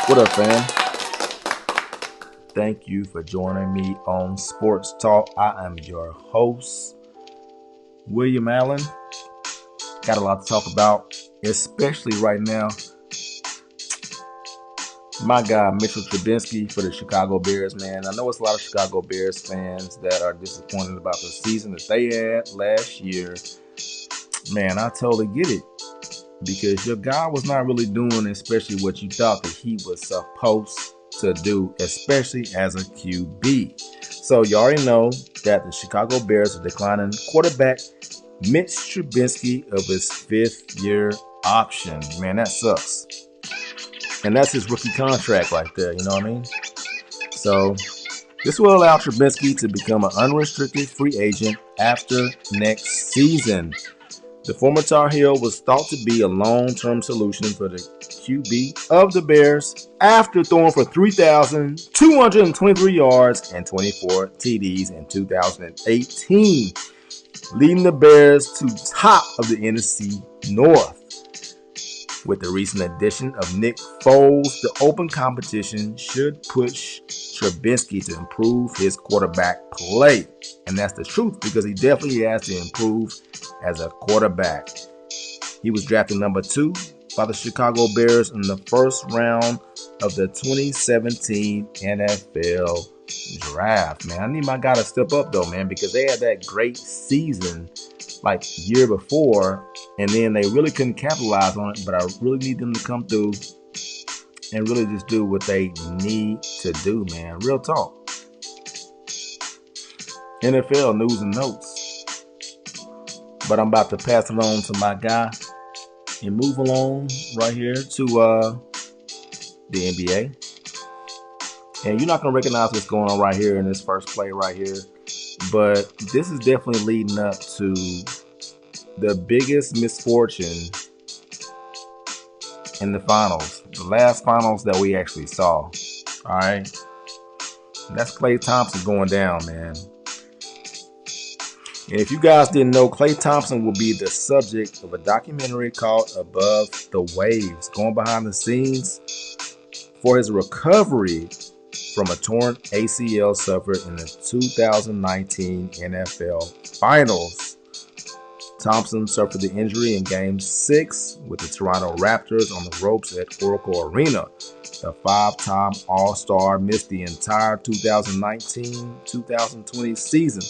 What up, fam? Thank you for joining me on Sports Talk. I am your host, William Allen. Got a lot to talk about, especially right now. My guy, Mitchel Trubisky for the Chicago Bears, man. I know it's a lot of Chicago Bears fans that are disappointed about the season that they had last year. Man, I totally get it. Because your guy was not really doing especially what you thought that he was supposed to do, especially as a QB. So you already know that the Chicago Bears are declining quarterback Mitch Trubisky of his fifth-year option. Man, that sucks. And that's his rookie contract right there, you know what I mean? So this will allow Trubisky to become an unrestricted free agent after next season. The former Tar Heel was thought to be a long-term solution for the QB of the Bears after throwing for 3,223 yards and 24 TDs in 2018, leading the Bears to top of the NFC North. With the recent addition of Nick Foles, the open competition should push Trubisky to improve his quarterback play. And that's the truth, because he definitely has to improve as a quarterback. He was drafted number 2 by the Chicago Bears in the first round of the 2017 NFL draft. Man, I need my guy to step up though, man, because they had that great season like year before, and then they really couldn't capitalize on it. But I really need them to come through and really just do what they need to do, man. Real talk. NFL news and notes. But I'm about to pass it on to my guy and move along right here to the NBA. And you're not going to recognize what's going on right here in this first play right here. But this is definitely leading up to the biggest misfortune in the finals. The last finals that we actually saw. All right. That's Klay Thompson going down, man. And if you guys didn't know, Klay Thompson will be the subject of a documentary called Above the Waves, going behind the scenes for his recovery from a torn ACL suffered in the 2019 NFL Finals. Thompson suffered the injury in Game 6 with the Toronto Raptors on the ropes at Oracle Arena. The 5-time All-Star missed the entire 2019-2020 season,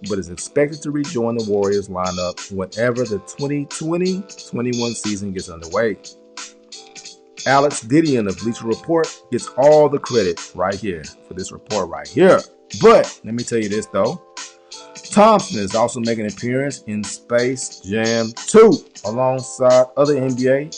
but is expected to rejoin the Warriors lineup whenever the 2020-21 season gets underway. Alex Didion of Bleacher Report gets all the credit right here for this report right here. But let me tell you this though. Thompson is also making an appearance in Space Jam 2 alongside other NBA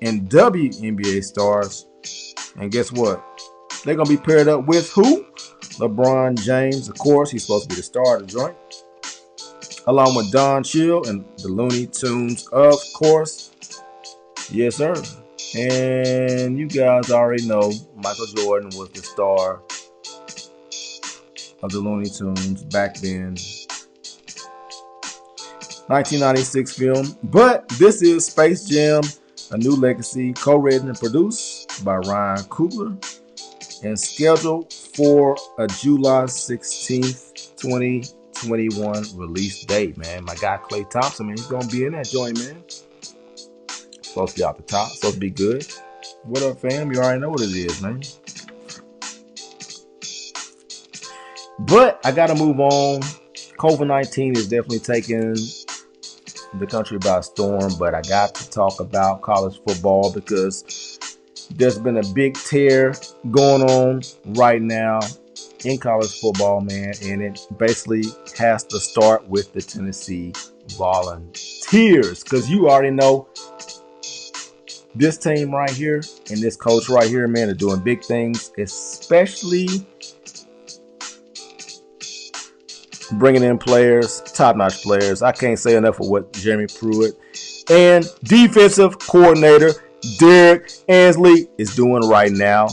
and WNBA stars. And guess what? They're going to be paired up with who? LeBron James, of course. He's supposed to be the star of the joint. Along with Don Cheadle and the Looney Tunes, of course. Yes, sir. And you guys already know Michael Jordan was the star of the Looney Tunes back then. 1996 film. But this is Space Jam, A New Legacy, co-written and produced by Ryan Coogler and scheduled for a July 16th, 2021 release date, man. My guy Klay Thompson, man, he's going to be in that joint, man. Supposed to be out the top, supposed to be good. What up, fam? You already know what it is, man. But I got to move on. COVID-19 is definitely taking the country by storm, but I got to talk about college football because there's been a big tear going on right now in college football, man, and it basically has to start with the Tennessee Volunteers, because you already know this team right here and this coach right here, man, are doing big things, especially bringing in players, top-notch players. I can't say enough of what Jeremy Pruitt and defensive coordinator Derek Ansley is doing right now.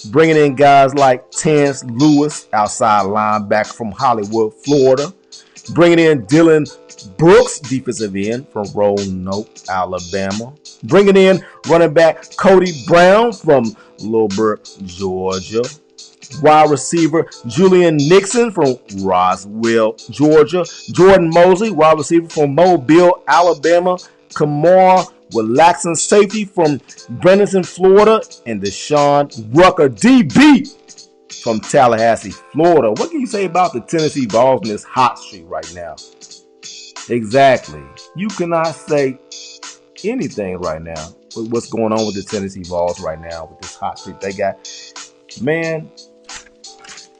Bringing in guys like Terrence Lewis, outside linebacker from Hollywood, Florida. Bringing in Dylan Brooks, defensive end from Roanoke, Alabama. Bringing in running back Cody Brown from Lilbert, Georgia. Wide receiver Julian Nixon from Roswell, Georgia. Jordan Mosley, wide receiver from Mobile, Alabama. Kamar Relaxing, safety from Bradenton, Florida. And Deshaun Rucker, DB from Tallahassee, Florida. What can you say about the Tennessee Vols in this hot streak right now? Exactly. You cannot say anything right now with what's going on with the Tennessee Vols right now with this hot streak they got. Man,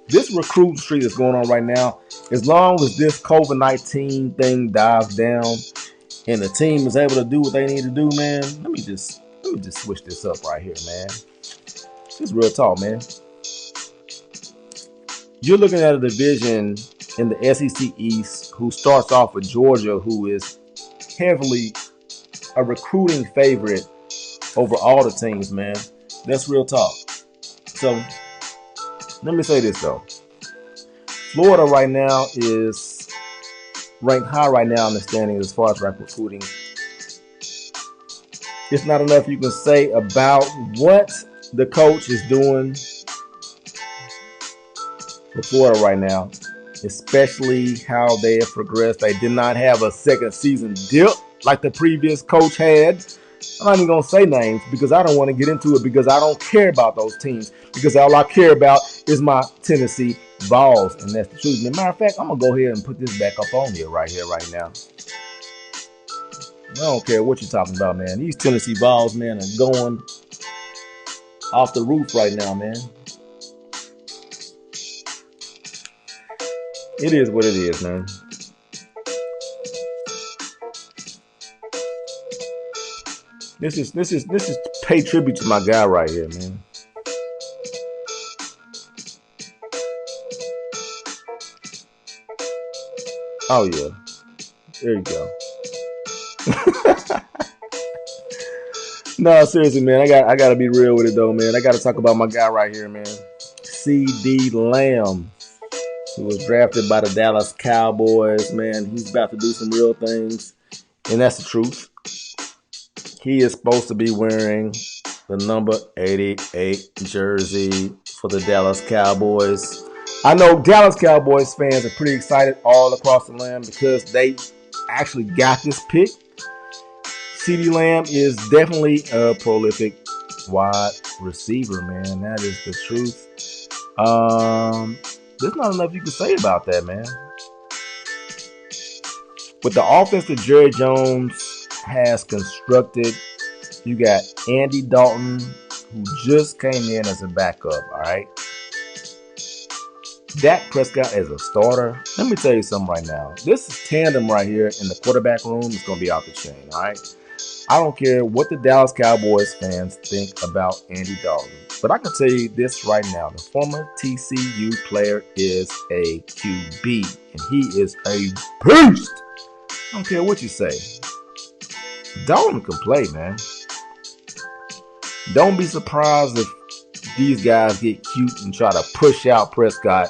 this recruiting streak that's going on right now, as long as this COVID-19 thing dies down and the team is able to do what they need to do, man, let me just switch this up right here, man. This is real talk, man. You're looking at a division in the SEC East who starts off with Georgia, who is heavily a recruiting favorite over all the teams, man. That's real talk. So, let me say this, though. Florida right now is ranked high right now in the standings as far as recruiting. It's not enough you can say about what the coach is doing for Florida right now, especially how they have progressed. They did not have a second season dip like the previous coach had. I'm not even going to say names because I don't want to get into it because I don't care about those teams because all I care about is my Tennessee Vols, and that's the truth. As a matter of fact, I'm going to go ahead and put this back up on here right now. I don't care what you're talking about, man. These Tennessee Vols, man, are going off the roof right now, man. It is what it is, man. This is to pay tribute to my guy right here, man. Oh yeah, there you go. No, seriously, man. I gotta be real with it though, man. I gotta talk about my guy right here, man. CeeDee Lamb, who was drafted by the Dallas Cowboys, man. He's about to do some real things, and that's the truth. He is supposed to be wearing the number 88 jersey for the Dallas Cowboys. I know Dallas Cowboys fans are pretty excited all across the land because they actually got this pick. CeeDee Lamb is definitely a prolific wide receiver, man. That is the truth. There's not enough you can say about that, man. With the offense that Jerry Jones has constructed, you got Andy Dalton, who just came in as a backup, all right? Dak Prescott as a starter. Let me tell you something right now. This tandem right here in the quarterback room is going to be off the chain, all right? I don't care what the Dallas Cowboys fans think about Andy Dalton, but I can tell you this right now. The former TCU player is a QB, and he is a beast. I don't care what you say. Dalton can play, man. Don't be surprised if these guys get cute and try to push out Prescott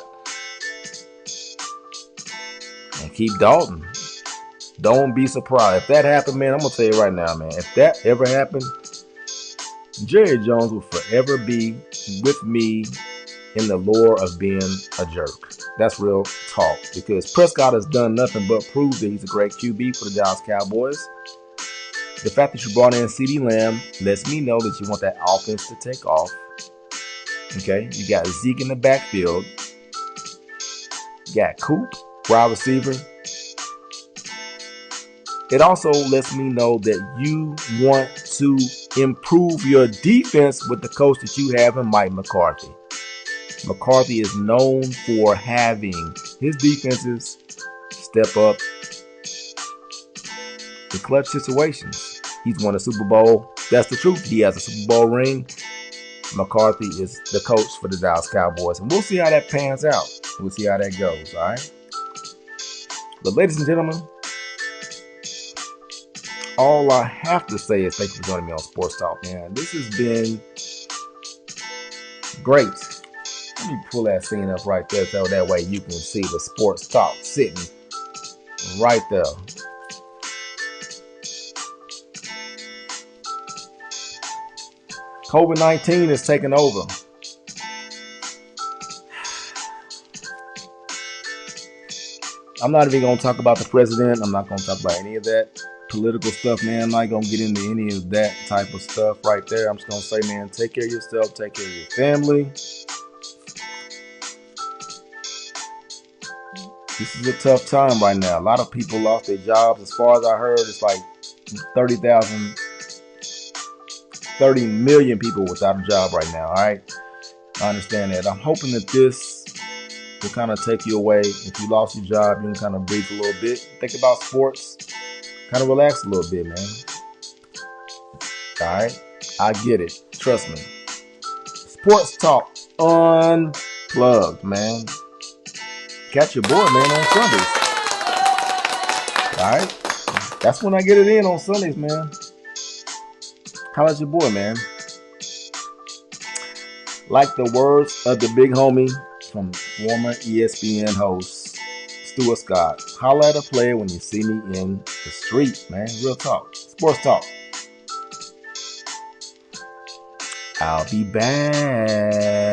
and keep Dalton. Don't be surprised. If that happened, man, I'm going to tell you right now, man. If that ever happened, Jerry Jones will forever be with me in the lore of being a jerk. That's real talk. Because Prescott has done nothing but prove that he's a great QB for the Dallas Cowboys. The fact that you brought in CeeDee Lamb lets me know that you want that offense to take off. Okay? You got Zeke in the backfield. You got Coop, wide receiver. It also lets me know that you want to improve your defense with the coach that you have in Mike McCarthy. McCarthy is known for having his defenses step up in clutch situations. He's won a Super Bowl. That's the truth. He has a Super Bowl ring. McCarthy is the coach for the Dallas Cowboys. And we'll see how that pans out. We'll see how that goes, all right? But ladies and gentlemen, all I have to say is thank you for joining me on Sports Talk, man. This has been great. Let me pull that scene up right there so that way you can see the Sports Talk sitting right there. COVID-19 is taking over. I'm not even going to talk about the president. I'm not going to talk about any of that political stuff, man. I'm not going to get into any of that type of stuff right there. I'm just going to say, man, take care of yourself. Take care of your family. This is a tough time right now. A lot of people lost their jobs. As far as I heard, it's like 30 million people without a job right now. All right. I understand that. I'm hoping that this will kind of take you away. If you lost your job, you can kind of breathe a little bit. Think about sports. Kind of relax a little bit, man. All right. I get it. Trust me. Sports Talk Unplugged, man. Catch your boy, man, on Sundays. All right. That's when I get it in on Sundays, man. Holla at your boy, man. Like the words of the big homie from former ESPN host Stuart Scott. Holla at a player when you see me in the street, man. Real talk. Sports talk. I'll be back.